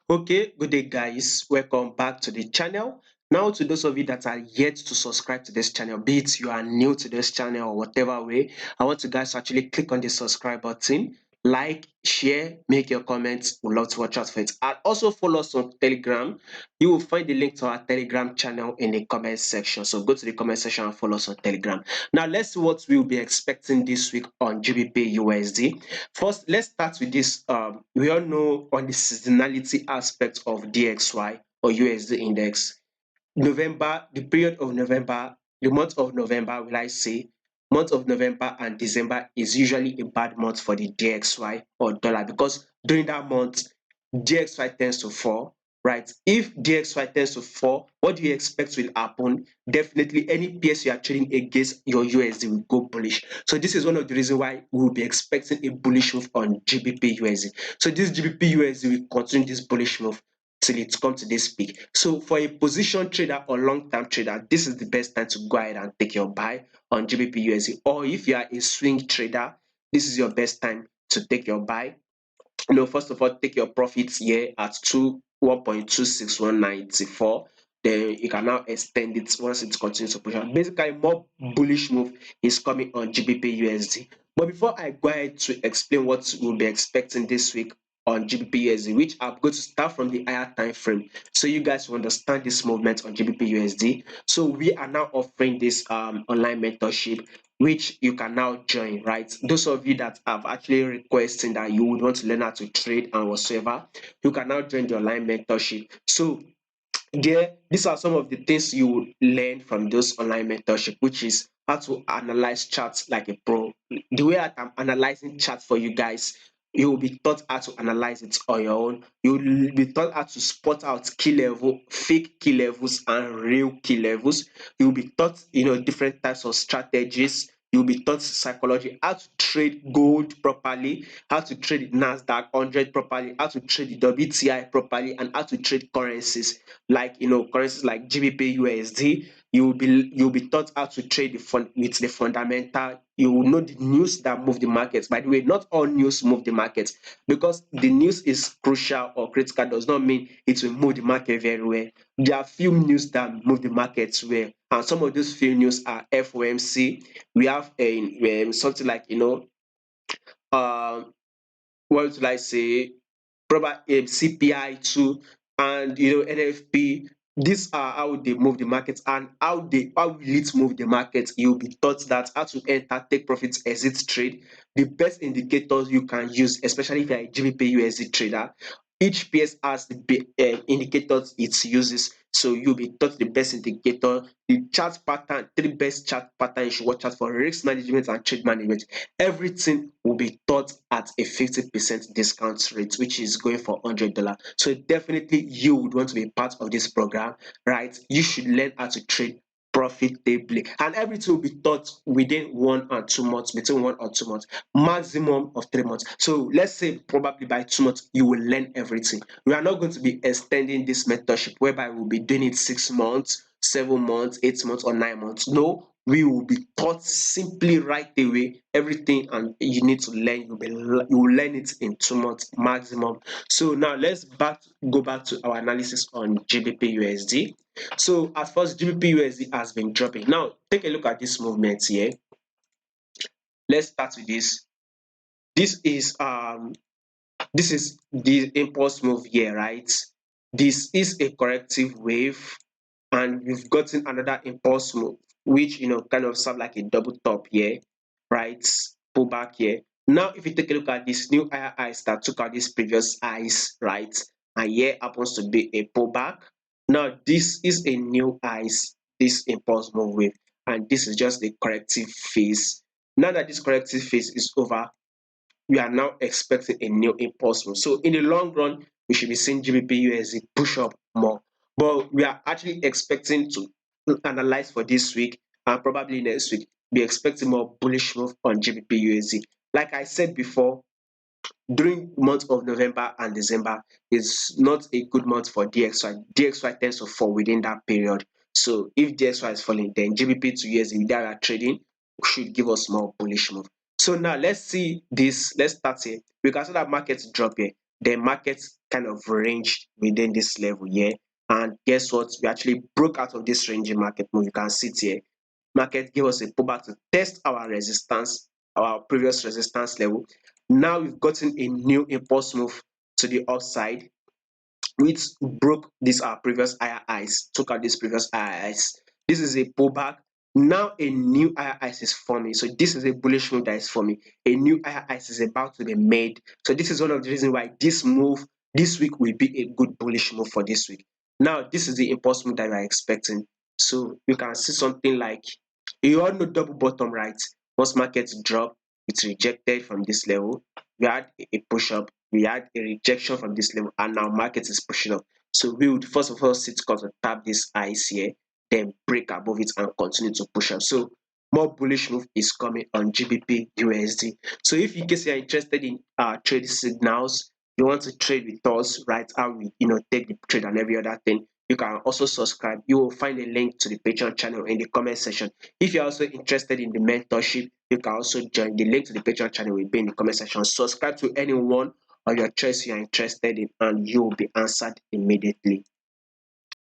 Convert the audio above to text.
Okay, good day, guys. Welcome back to the channel. Now, to those of you that are yet to subscribe to this channel, be it you are new to this channel or whatever way, I want you guys to actually click on the subscribe button, like, share, make your comments. We'd love to watch out for it. And also follow us on Telegram. You will find the link to our Telegram channel in the comment section. So go to the comment section and follow us on Telegram. Now, let's see what we'll be expecting this week on GBP USD. First, let's start with this. We all know on the seasonality aspect of DXY or USD index. November, the period of November, the month of November, will I say, month of November and December is usually a bad month for the DXY or dollar because during that month, DXY tends to fall, right? If DXY tends to fall, what do you expect will happen? Definitely, any PS you are trading against your USD will go bullish. So this is one of the reasons why we will be expecting a bullish move on GBP USD. So this GBP USD will continue this bullish move till it comes to this peak. So for a position trader or long-term trader, this is the best time to go ahead and take your buy on GBP USD. Or if you are a swing trader, this is your best time to take your buy. First of all, take your profits here at 1.26194. Then you can now extend it once it continues to push up. Basically, more bullish move is coming on GBP USD. But before I go ahead to explain what we'll be expecting this week on GBP USD, which I'm going to start from the higher time frame, so you guys will understand this movement on GBP USD. So we are now offering this online mentorship, which you can now join, right? Those of you that have actually requesting that you would want to learn how to trade and whatsoever, you can now join the online mentorship. So there, these are some of the things you will learn from those online mentorship, which is how to analyze charts like a pro. The way I'm analyzing charts for you guys, you will be taught how to analyze it on your own. You will be taught how to spot out key level, fake key levels, and real key levels. You will be taught, different types of strategies. You'll be taught psychology, how to trade gold properly, how to trade the Nasdaq 100 properly, how to trade the WTI properly, and how to trade currencies like currencies like GBP USD. You'll be taught how to trade with the fundamental. You will know the news that move the markets. By the way, not all news move the markets, because the news is crucial or critical does not mean it will move the market very well. There are few news that move the markets well, and some of those few news are FOMC. We have something like um what would I say, probably CPI too, and NFP. These are how they move the market, and how will it move the market. You'll be taught that how to enter, take profits, exit trade. The best indicators you can use, especially if you're a GBP USD trader. Each PS has the indicators it uses, so you'll be taught the best indicator, the chart pattern, three best chart pattern you should watch out for risk management and trade management. Everything will be taught at a 50% discount rate, which is going for $100. So definitely you would want to be part of this program, right? You should learn how to trade profitably, and everything will be taught within 1 or 2 months, between 1 or 2 months, maximum of 3 months. So let's say probably by 2 months you will learn everything. We are not going to be extending this mentorship whereby we'll be doing it 6 months, 7 months, 8 months, or 9 months. No, we will be taught simply right away everything, and you need to learn. You will learn it in 2 months maximum. So now go back to our analysis on GBP USD. So at first, GBP USD has been dropping. Now take a look at this movement here. Let's start with this. This is the impulse move here, right? This is a corrective wave, and we've gotten another impulse move, which kind of serve like a double top here, right? Pull back here. Now, if you take a look at this new higher highs that took out this previous highs, right? And here happens to be a pullback. Now, this is a new highs, this impulse move wave, and this is just the corrective phase. Now that this corrective phase is over, we are now expecting a new impulse move. So in the long run, we should be seeing GBP USD push up more. But we are actually expecting to analyze for this week and probably next week. Be expecting more bullish move on GBP USD. Like I said before, during the month of November and December is not a good month for DXY. DXY tends to fall within that period. So if DXY is falling, then GBP to USD that are trading should give us more bullish move. So now let's see this. Let's start here. We can see that markets drop here. The markets kind of ranged within this level here. And guess what? We actually broke out of this ranging market move. You can see it here. Market gave us a pullback to test our resistance, our previous resistance level. Now we've gotten a new impulse move to the upside, which broke this our previous higher highs, took out this previous higher highs. This is a pullback. Now a new higher highs is forming. So this is a bullish move that is forming. A new higher highs is about to be made. So this is one of the reasons why this move this week will be a good bullish move for this week. Now this is the impulse move that we are expecting. So you can see something like, you all know double bottom, right? Once markets drop, it's rejected from this level. We had a push up, we had a rejection from this level, and now market is pushing up. So we would first of all sit cost to tap this ice here, then break above it and continue to push up. So more bullish move is coming on GBP USD. So if in case you're interested in trade signals, you want to trade with us, right? How we take the trade and every other thing, you can also subscribe. You will find a link to the Patreon channel in the comment section. If you're also interested in the mentorship, you can also join. The link to the Patreon channel will be in the comment section. Subscribe to anyone or your choice you are interested in, and you will be answered immediately.